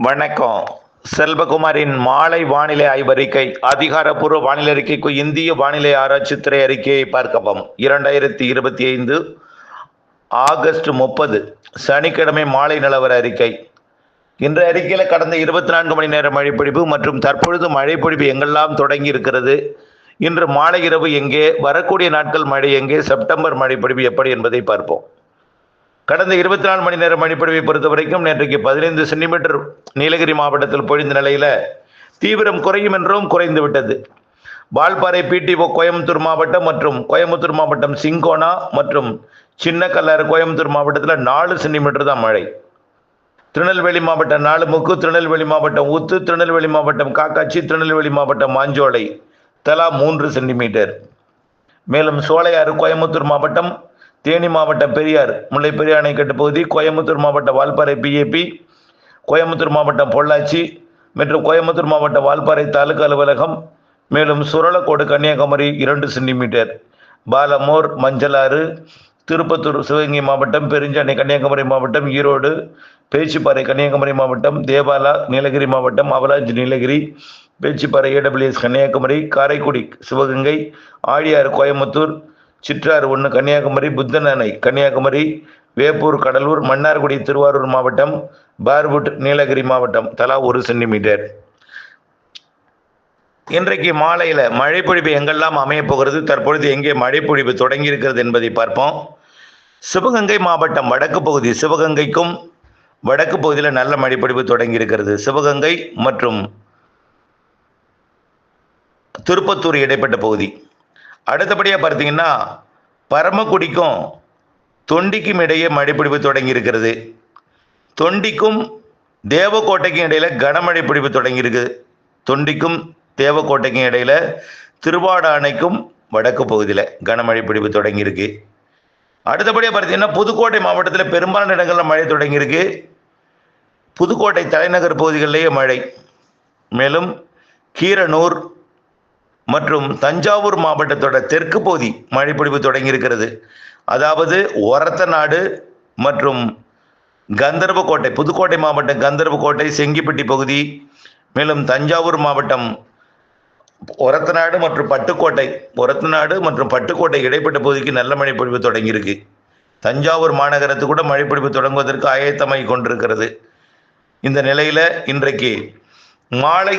வணக்கம். செல்வகுமாரின் மாலை வானிலை ஆய்வறிக்கை. அதிகாரப்பூர்வ வானிலை அறிக்கைக்கு இந்திய வானிலை ஆராய்ச்சித்துறை அறிக்கையை பார்க்கவும். 2025 ஆகஸ்ட் 30 சனிக்கிழமை மாலை நிலவர அறிக்கை. இன்றைய அறிக்கையில் கடந்த 24 மணி நேர மழைப்பொழிவு மற்றும் தற்பொழுது மழைப்பொழிவு எங்கெல்லாம் தொடங்கி இருக்கிறது, இன்று மாலை இரவு எங்கே, வரக்கூடிய நாட்கள் மழை எங்கே, செப்டம்பர் மழைப்பொழிவு எப்படி என்பதை பார்ப்போம். கடந்த 24 மணி நேர மழைப்பொழிவை பொறுத்த வரைக்கும் நேற்றைக்கு 15 சென்டிமீட்டர் நீலகிரி மாவட்டத்தில் பொழிந்த நிலையில் தீவிரம் குறையும் என்றும் குறைந்து விட்டது. வால்பாறை, பிடிஓ கோயம்புத்தூர் மாவட்டம் மற்றும் கோயம்புத்தூர் மாவட்டம் சிங்கோனா மற்றும் சின்ன கல்லாறு கோயம்புத்தூர் மாவட்டத்தில் 4 சென்டிமீட்டர் தான் மழை. திருநெல்வேலி மாவட்டம் நாலுமுக்கு, திருநெல்வேலி மாவட்டம் ஊத்து, திருநெல்வேலி மாவட்டம் காக்காட்சி, திருநெல்வேலி மாவட்டம் மாஞ்சோலை தலா 3 சென்டிமீட்டர். மேலும் சோலையாறு கோயம்புத்தூர் மாவட்டம், தேனி மாவட்டம் பெரியார் முல்லை பெரியார் அணைக்கட்டு பகுதி, கோயம்புத்தூர் மாவட்டம் வால்பாறை பிஏபி, கோயம்புத்தூர் மாவட்டம் பொள்ளாச்சி மற்றும் கோயம்புத்தூர் மாவட்டம் வால்பாறை தாலுகா அலுவலகம், மேலும் சுரலக்கோடு கன்னியாகுமரி 2 சென்டிமீட்டர். பாலமோர், மஞ்சளாறு, திருப்பத்தூர் சிவகங்கை மாவட்டம், பெருஞ்சாணி கன்னியாகுமரி மாவட்டம், ஈரோடு, பேச்சிப்பாறை கன்னியாகுமரி மாவட்டம், தேவாலா நீலகிரி மாவட்டம், அவலாஞ்சி நீலகிரி, பேச்சிப்பாறை ஏடபிள்யூஎஸ் கன்னியாகுமரி, காரைக்குடி சிவகங்கை, ஆழியாறு கோயம்புத்தூர், சிற்றாறு 1 கன்னியாகுமரி, புத்தன் அணை கன்னியாகுமரி, வேப்பூர் கடலூர், மன்னார்குடி திருவாரூர் மாவட்டம், பார்வுட் நீலகிரி மாவட்டம் தலா 1 சென்டிமீட்டர். இன்றைக்கு மாலையில் மழைப்பொழிவு எங்கெல்லாம் அமையப் போகிறது, தற்பொழுது எங்கே மழைப்பொழிவு தொடங்கி இருக்கிறது என்பதை பார்ப்போம். சிவகங்கை மாவட்டம் வடக்கு பகுதி, சிவகங்கைக்கும் வடக்கு பகுதியில் நல்ல மழைப்பொழிவு தொடங்கி இருக்கிறது. சிவகங்கை மற்றும் திருப்பத்தூர் இடைப்பட்ட பகுதி. அடுத்தபடியாக பார்த்தீங்கன்னா பரமக்குடிக்கும் தொண்டிக்கும் இடையே மழைப்பொழிவு தொடங்கி இருக்கிறது. தொண்டிக்கும் தேவக்கோட்டைக்கும் இடையில கனமழை பொழிவு தொடங்கி இருக்கு. தொண்டிக்கும் தேவக்கோட்டைக்கும் இடையில திருவாடானைக்கும் வடக்கு பகுதியில் கனமழை பொழிவு தொடங்கி இருக்கு. அடுத்தபடியாக பார்த்தீங்கன்னா புதுக்கோட்டை மாவட்டத்தில் பெரும்பாலான இடங்களில் மழை தொடங்கி இருக்கு. புதுக்கோட்டை தலைநகர் பகுதிகளிலேயே மழை. மேலும் கீரனூர் மற்றும் தஞ்சாவூர் மாவட்டத்தோட தெற்கு பகுதி மழைப்பொழிவு தொடங்கி இருக்கிறது. அதாவது ஒரத்தநாடு மற்றும் கந்தர்வக்கோட்டை, புதுக்கோட்டை மாவட்டம் கந்தர்வக்கோட்டை, செங்கிப்பட்டி பகுதி, மேலும் தஞ்சாவூர் மாவட்டம் ஒரத்தநாடு மற்றும் பட்டுக்கோட்டை இடைப்பட்ட பகுதிக்கு நல்ல மழைப்பொழிவு தொடங்கியிருக்கு. தஞ்சாவூர் மாநகரத்து கூட மழைப்பொழிவு தொடங்குவதற்கு ஆயத்தமாகி கொண்டிருக்கிறது. இந்த நிலையில் இன்றைக்கு மாலை